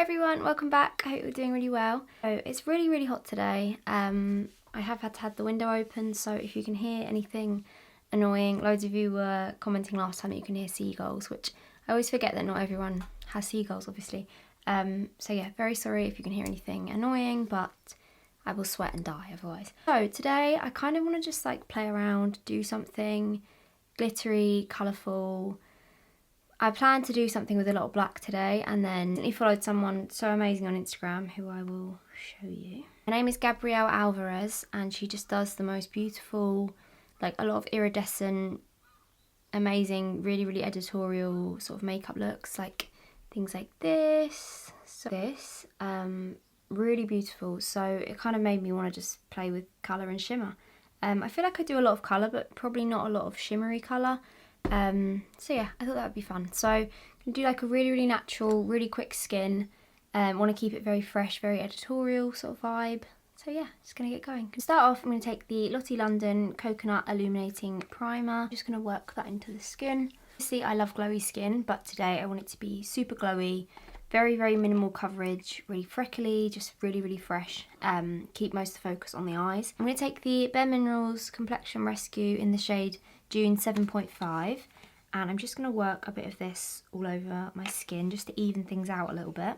everyone, welcome back. I hope you're doing really well. So it's really hot today. I have had to have the window open, so if you can hear anything annoying, loads of you were commenting last time that you can hear seagulls, which I always forget that not everyone has seagulls, obviously. So yeah, very sorry if you can hear anything annoying, but I will sweat and die otherwise. So today I kind of want to just like play around, do something glittery, colourful. I plan to do something with a lot of black today, and then I followed someone so amazing on Instagram who I will show you. Her name is Gabrielle Alvarez, and she just does the most beautiful, like a lot of iridescent, amazing, really editorial sort of makeup looks, like things like this, really beautiful. So it kind of made me want to just play with colour and shimmer. I feel like I do a lot of colour, but probably not a lot of shimmery colour. So yeah, I thought that would be fun. So I'm going to do like a really natural, really quick skin. Want to keep it very fresh, very editorial sort of vibe. So yeah, just going to get going. To start off, I'm going to take the Lottie London Coconut Illuminating Primer. Just going to work that into the skin. See, I love glowy skin, but today I want it to be super glowy, very minimal coverage, really freckly, just really fresh. Keep most of the focus on the eyes. I'm going to take the Bare Minerals Complexion Rescue in the shade June 7.5, and I'm just going to work a bit of this all over my skin just to even things out a little bit.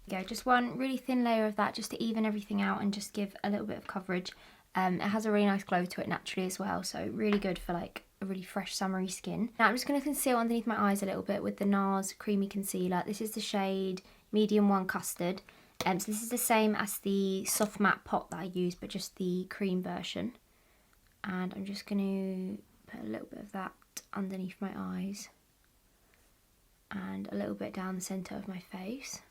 Go, just one really thin layer of that just to even everything out and just give a little bit of coverage. It has a really nice glow to it naturally as well, so really good for like a really fresh summery skin. Now I'm just going to conceal underneath my eyes a little bit with the Nars Creamy Concealer. This is the shade Medium 1 Custard. So this is the same as the soft matte pot that I used, but just the cream version. And I'm just going to put a little bit of that underneath my eyes and a little bit down the centre of my face.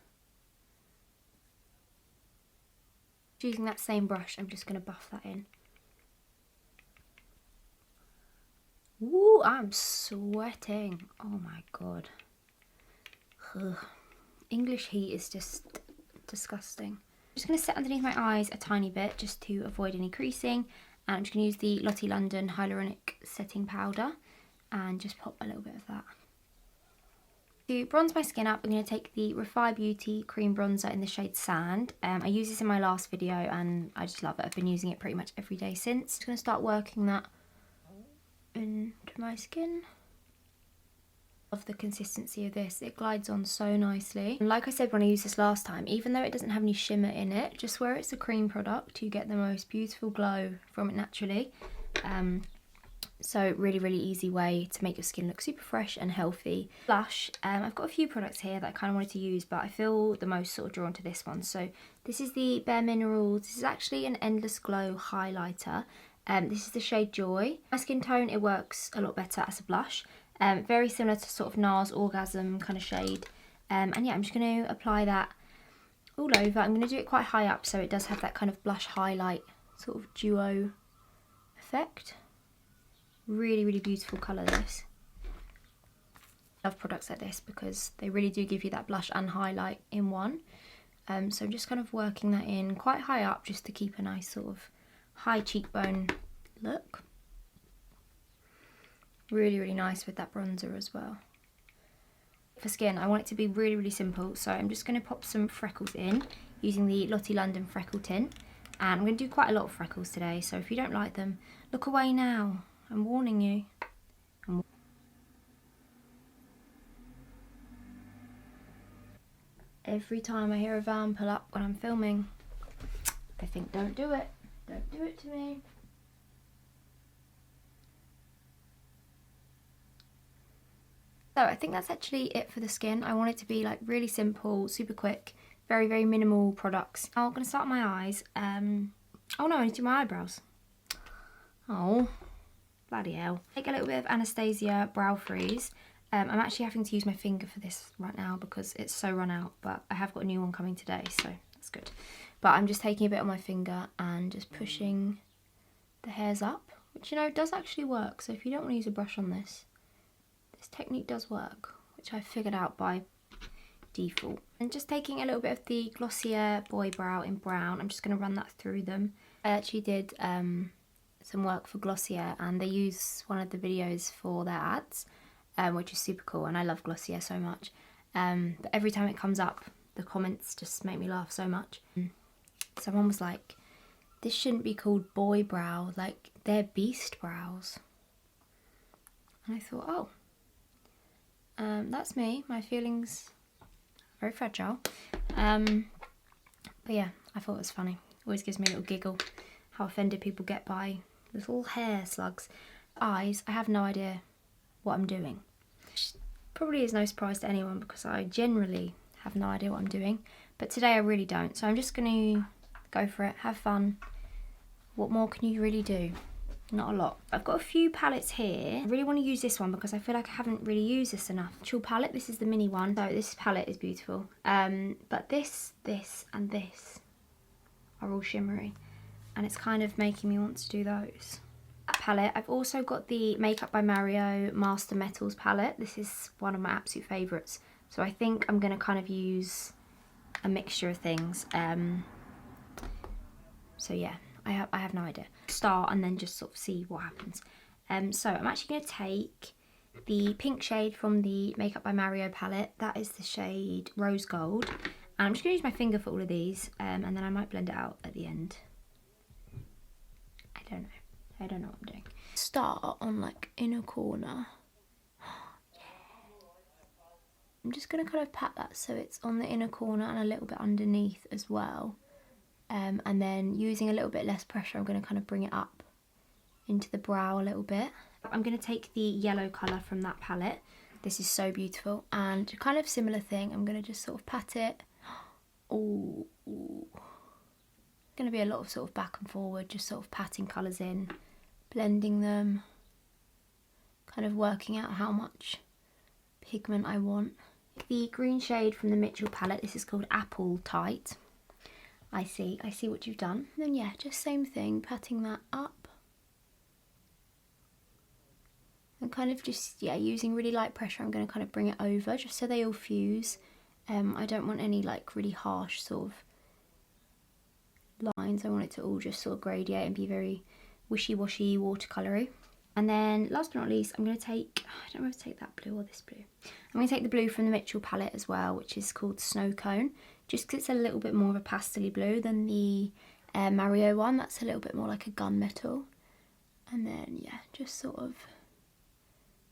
Using that same brush, I'm just going to buff that in. Ooh, I'm sweating. Oh my god. Ugh. English heat is just disgusting. I'm just going to set underneath my eyes a tiny bit just to avoid any creasing. And I'm just going to use the Lottie London Hyaluronic Setting Powder and just pop a little bit of that. To bronze my skin up, I'm going to take the Refy Beauty Cream Bronzer in the shade Sand. I used this in my last video and I just love it. I've been using it pretty much every day since. I'm going to start working that into my skin. Love the consistency of this. It glides on so nicely. And like I said when I used this last time, even though it doesn't have any shimmer in it, just where it's a cream product, you get the most beautiful glow from it naturally. So really easy way to make your skin look super fresh and healthy. Blush, I've got a few products here that I kind of wanted to use, but I feel the most sort of drawn to this one. So this is the Bare Minerals. This is actually an Endless Glow highlighter. This is the shade Joy. My skin tone, it works a lot better as a blush. Very similar to sort of Nars Orgasm kind of shade. And yeah, I'm just going to apply that all over. I'm going to do it quite high up so it does have that kind of blush highlight sort of duo effect. Really beautiful colour this. I love products like this because they really do give you that blush and highlight in one. So I'm just kind of working that in quite high up just to keep a nice sort of high cheekbone look. Really nice with that bronzer as well. For skin, I want it to be really simple, so I'm just going to pop some freckles in using the Lottie London Freckle Tint. And I'm going to do quite a lot of freckles today, so if you don't like them, look away now. I'm warning you. Every time I hear a van pull up when I'm filming, I think, don't do it. Don't do it to me. So I think that's actually it for the skin. I want it to be like really simple, super quick, very minimal products. I'm going to start on my eyes. Oh no, I need to do my eyebrows. Oh. Bloody hell. Take a little bit of Anastasia Brow Freeze. I'm actually having to use my finger for this right now because it's so run out, but I have got a new one coming today, so that's good. But I'm just taking a bit on my finger and just pushing the hairs up, which, you know, does actually work. So if you don't want to use a brush on this, this technique does work, which I figured out by default. And just taking a little bit of the Glossier Boy Brow in brown, I'm just going to run that through them. I actually did some work for Glossier, and they use one of the videos for their ads, which is super cool, and I love Glossier so much. But every time it comes up, the comments just make me laugh so much. Someone was like, this shouldn't be called boy brow, like they're beast brows. And I thought, oh, that's me. My feelings are very fragile. But yeah, I thought it was funny. Always gives me a little giggle how offended people get by little hair slugs. Eyes, I have no idea what I'm doing. Which probably is no surprise to anyone because I generally have no idea what I'm doing. But today I really don't. So I'm just going to go for it, have fun. What more can you really do? Not a lot. I've got a few palettes here. I really want to use this one because I feel like I haven't really used this enough. Chill palette, this is the mini one. So this palette is beautiful. But this, and this are all shimmery. And it's kind of making me want to do those. That palette, I've also got the Makeup by Mario Master Metals palette. This is one of my absolute favourites. So I think I'm going to kind of use a mixture of things. So yeah, I have no idea. Start and then just sort of see what happens. So I'm actually going to take the pink shade from the Makeup by Mario palette. That is the shade Rose Gold. And I'm just going to use my finger for all of these, and then I might blend it out at the end. I don't know what I'm doing. Start on like inner corner. I'm just going to kind of pat that so it's on the inner corner and a little bit underneath as well. And then using a little bit less pressure, I'm going to kind of bring it up into the brow a little bit. I'm going to take the yellow colour from that palette. This is so beautiful. And kind of similar thing, I'm going to just sort of pat it. Ooh. Going to be a lot of sort of back and forward, just sort of patting colours in, blending them, kind of working out how much pigment I want. The green shade from the Mitchell palette, this is called Apple Tight. I see what you've done. And then yeah, just same thing, patting that up. And kind of just, yeah, using really light pressure, I'm going to kind of bring it over just so they all fuse. I don't want any like really harsh sort of lines. I want it to all just sort of gradient and be very wishy-washy, watercolory. And then last but not least, I'm going to take, I don't know if to take that blue or this blue. I'm going to take the blue from the Mitchell palette as well, which is called Snow Cone, just because it's a little bit more of a pastel blue than the Mario one. That's a little bit more like a gunmetal. And then yeah, just sort of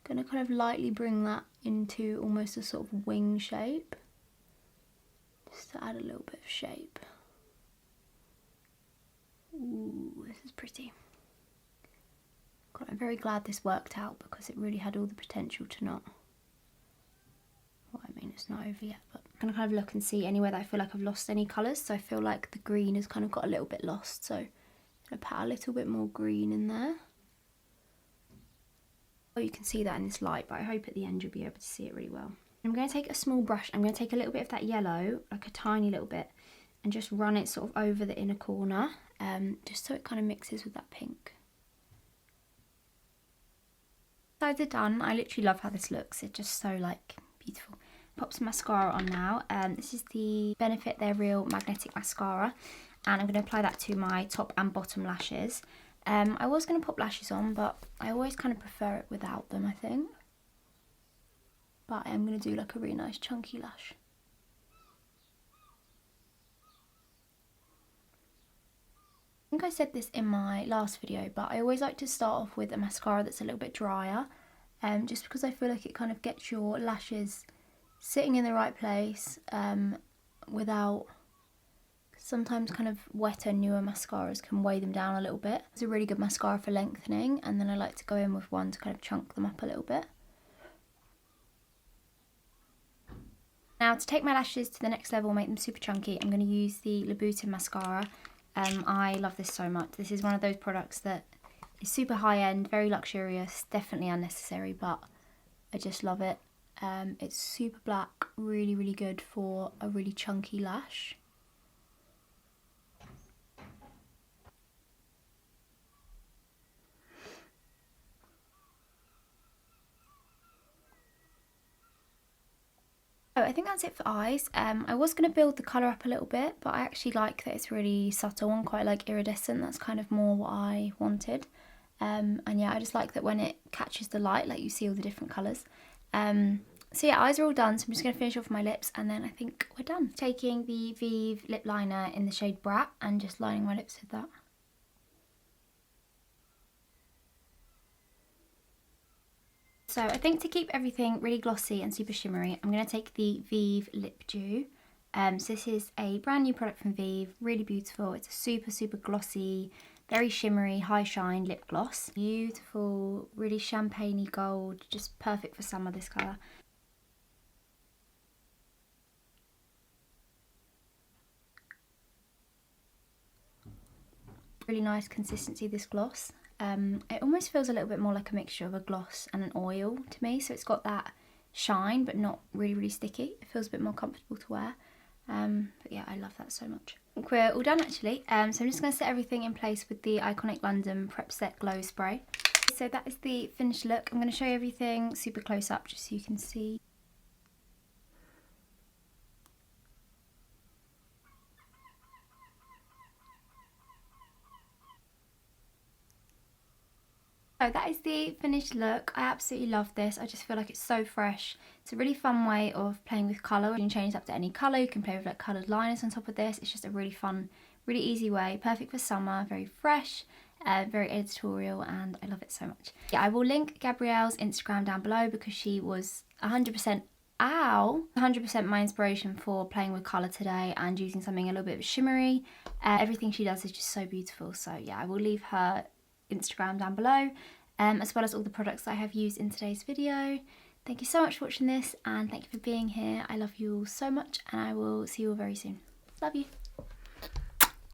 going to kind of lightly bring that into almost a sort of wing shape, just to add a little bit of shape. Ooh, this is pretty. God, I'm very glad this worked out because it really had all the potential to not. Well, I mean, it's not over yet, but I'm going to kind of look and see anywhere that I feel like I've lost any colours. So I feel like the green has kind of got a little bit lost. So I'm going to put a little bit more green in there. Oh, you can see that in this light, but I hope at the end you'll be able to see it really well. I'm going to take a small brush. I'm going to take a little bit of that yellow, like a tiny little bit, and just run it sort of over the inner corner, just so it kind of mixes with that pink. Sides are done. I literally love how this looks. It's just so like beautiful. Pop some mascara on now. This is the Benefit They're Real Magnetic Mascara, and I'm going to apply that to my top and bottom lashes. I was going to pop lashes on, but I always kind of prefer it without them, I think. But I am going to do like a really nice chunky lash. I think I said this in my last video, but I always like to start off with a mascara that's a little bit drier, just because I feel like it kind of gets your lashes sitting in the right place without, sometimes kind of wetter, newer mascaras can weigh them down a little bit. It's a really good mascara for lengthening, and then I like to go in with one to kind of chunk them up a little bit. Now to take my lashes to the next level, make them super chunky, I'm going to use the Louboutin mascara. I love this so much. This is one of those products that is super high-end, very luxurious, definitely unnecessary, but I just love it. It's super black, really, really good for a really chunky lash. Oh, I think that's it for eyes. I was going to build the colour up a little bit, but I actually like that it's really subtle and quite like iridescent. That's kind of more what I wanted. And yeah, I just like that when it catches the light, like you see all the different colours. So yeah, eyes are all done, so I'm just going to finish off my lips and then I think we're done. Taking the Vive lip liner in the shade Brat and just lining my lips with that. So I think to keep everything really glossy and super shimmery, I'm going to take the Vive Lip Dew. So this is a brand new product from Vive, really beautiful. It's a super, super glossy, very shimmery, high shine lip gloss. Beautiful, really champagne-y gold, just perfect for summer, this colour. Really nice consistency, this gloss. It almost feels a little bit more like a mixture of a gloss and an oil to me, so it's got that shine but not really, really sticky. It feels a bit more comfortable to wear. But yeah, I love that so much. I think we're all done actually, so I'm just going to set everything in place with the Iconic London Prep Set Glow Spray. So that is the finished look. I'm going to show you everything super close up just so you can see. So that is the finished look. I absolutely love this. I just feel like it's so fresh. It's a really fun way of playing with colour. You can change it up to any colour. You can play with like coloured liners on top of this. It's just a really fun, really easy way. Perfect for summer, very fresh, very editorial, and I love it so much. Yeah, I will link Gabrielle's Instagram down below because she was 100% 100% my inspiration for playing with colour today and using something a little bit shimmery. Everything she does is just so beautiful. So yeah, I will leave her Instagram down below, as well as all the products that I have used in today's video. Thank you so much for watching this and thank you for being here. I love you all so much and I will see you all very soon. Love you.